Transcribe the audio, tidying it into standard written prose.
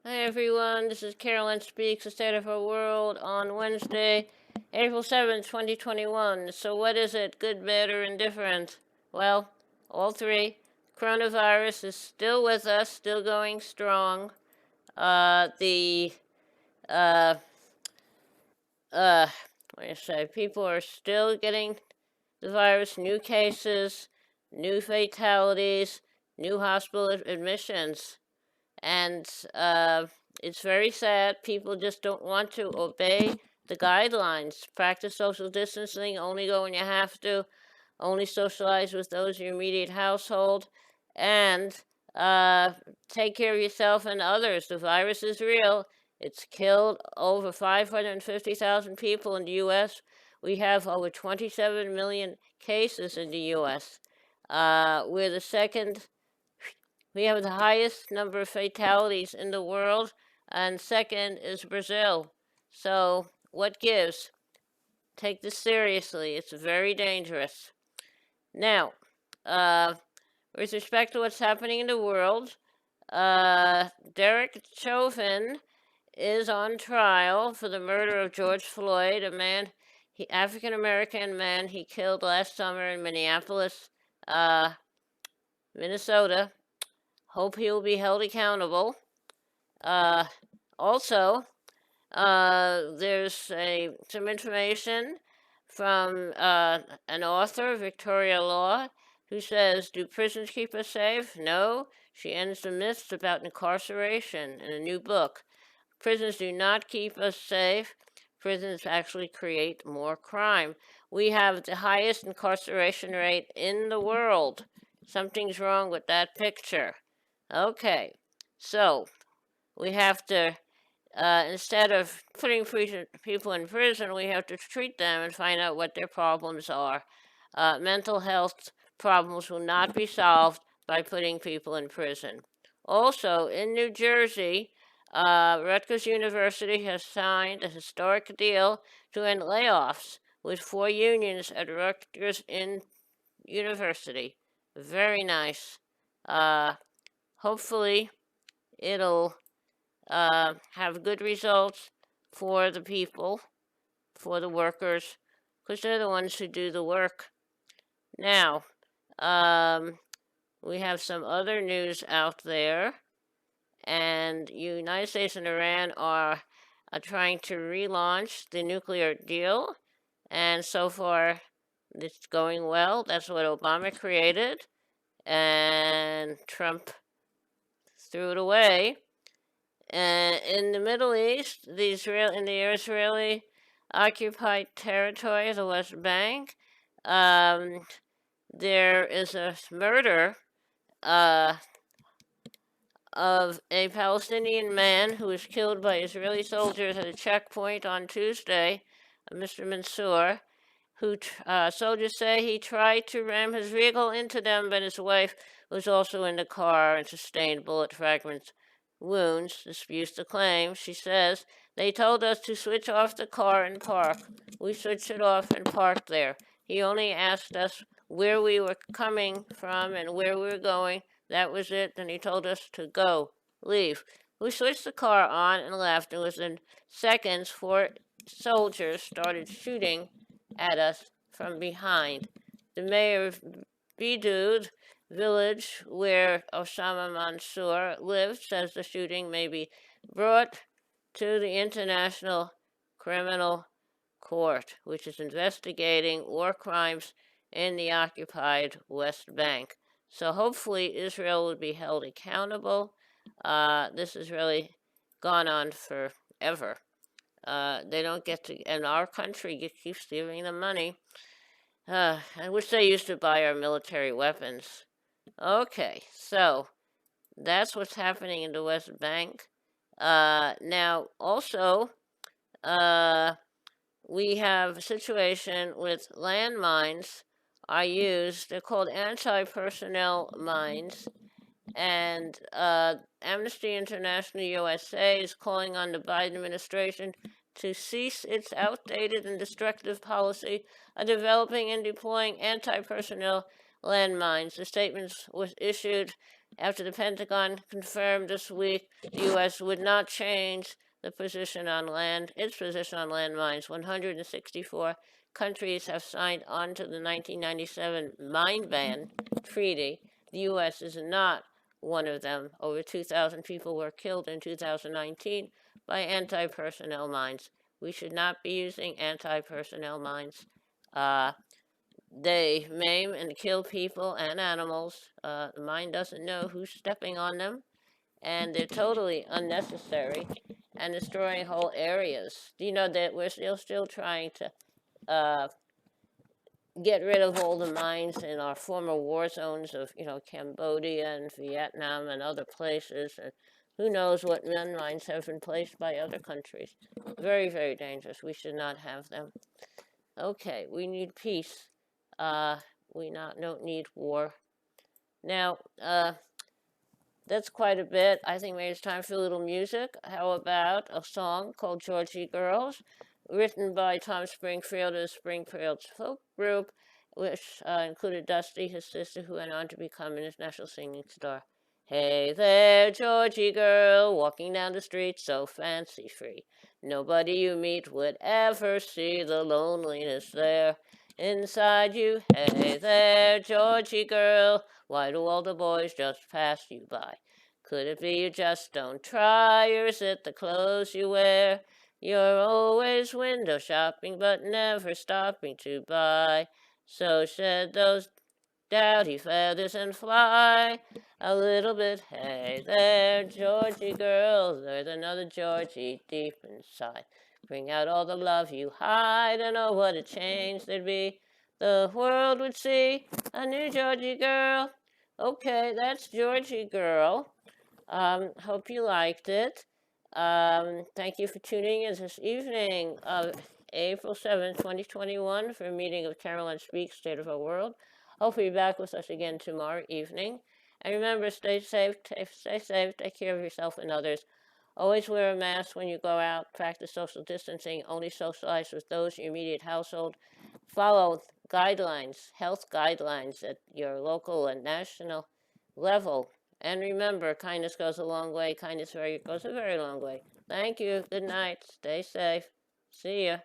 Hi everyone, this is Carolyn Speaks, the State of Our World on Wednesday, April 7th, 2021. So what is it, good, bad, or indifferent? Well, all three. Coronavirus is still with us, still going strong. What do you say, people are still getting the virus, new cases, new fatalities, new hospital admissions. And it's very sad. People just don't want to obey the guidelines. Practice social distancing, only go when you have to, only socialize with those in your immediate household, and take care of yourself and others. The virus is real. It's killed over 550,000 people in the U.S. We have over 27 million cases in the U.S. We're the second we have the highest number of fatalities in the world, and second is Brazil. So, what gives? Take this seriously. It's very dangerous. Now, uh, with respect to what's happening in the world, Derek Chauvin is on trial for the murder of George Floyd, a man, African American man he killed last summer in Minneapolis, Minnesota. Hope he will be held accountable. Uh, also, there's some information from an author, Victoria Law, who says, "Do prisons keep us safe? No." She ends the myths about incarceration in a new book. Prisons do not keep us safe. Prisons actually create more crime. We have the highest incarceration rate in the world. Something's wrong with that picture. Okay, so we have to, instead of putting people in prison, we have to treat them and find out what their problems are. Mental health problems will not be solved by putting people in prison. Also, in New Jersey, Rutgers University has signed a historic deal to end layoffs with 4 unions at Rutgers University. Very nice. Hopefully, it'll have good results for the people, for the workers, because they're the ones who do the work. Now, we have some other news out there, and United States and Iran are trying to relaunch the nuclear deal, and so far it's going well. That's what Obama created, and Trump threw it away. In the Middle East, in the Israeli occupied territory, the West Bank, there is a murder uh, of a Palestinian man who was killed by Israeli soldiers at a checkpoint on Tuesday, Mr. Mansour, who soldiers say he tried to ram his vehicle into them, but his wife was also in the car and sustained bullet fragments wounds, disputes the claim. She says, "They told us to switch off the car and park. We switched it off and parked there. He only asked us where we were coming from and where we were going. That was it. Then he told us to go, leave. We switched the car on and left, and within seconds, 4 soldiers started shooting at us from behind. The mayor of Bidud village where Osama Mansour lived says the shooting may be brought to the International Criminal Court, which is investigating war crimes in the occupied West Bank. So hopefully Israel will be held accountable. This has really gone on forever. They don't get to, and our country keeps giving them money. I wish they used to buy our military weapons. Okay, so that's what's happening in the West Bank. Now, also, we have a situation with landmines are used. They're called anti-personnel mines, and Amnesty International USA is calling on the Biden administration to cease its outdated and destructive policy of developing and deploying anti-personnel landmines. The statement was issued after the Pentagon confirmed this week the U.S. would not change its position on landmines. 164 countries have signed on to the 1997 mine ban treaty. The U.S. is not one of them. Over 2,000 people were killed in 2019 by anti-personnel mines. We should not be using anti-personnel mines. They maim and kill people and animals. The mine doesn't know who's stepping on them, and they're totally unnecessary and destroying whole areas. Do you know that we're still trying to uh, get rid of all the mines in our former war zones of, Cambodia and Vietnam and other places, and who knows what mines have been placed by other countries. Very, very dangerous. We should not have them. Okay, we need peace. Uh, we don't need war. Now, that's quite a bit. I think maybe it's time for a little music. How about a song called Georgie Girls, written by Tom Springfield of Springfield's folk group, which included Dusty, his sister, who went on to become an international singing star. Hey there, Georgie girl, walking down the street so fancy free. Nobody you meet would ever see the loneliness there inside you. Hey there, Georgie girl, why do all the boys just pass you by? Could it be you just don't try, or is it the clothes you wear? You're always window shopping, but never stopping to buy. So shed those dowdy feathers and fly a little bit. Hey there, Georgie girl, there's another Georgie deep inside. Bring out all the love you hide, and oh, what a change there'd be. The world would see a new Georgie girl. Okay, that's Georgie girl. Hope you liked it. Thank you for tuning in this evening of April 7th, 2021 for a meeting of Caroline Speaks, State of Our World. Hopefully you're back with us again tomorrow evening. And remember, stay safe, take care of yourself and others. Always wear a mask when you go out, practice social distancing, only socialize with those in your immediate household. Follow guidelines, health guidelines at your local and national level. And remember, kindness goes a long way. Kindness goes a very long way. Thank you. Good night. Stay safe. See ya.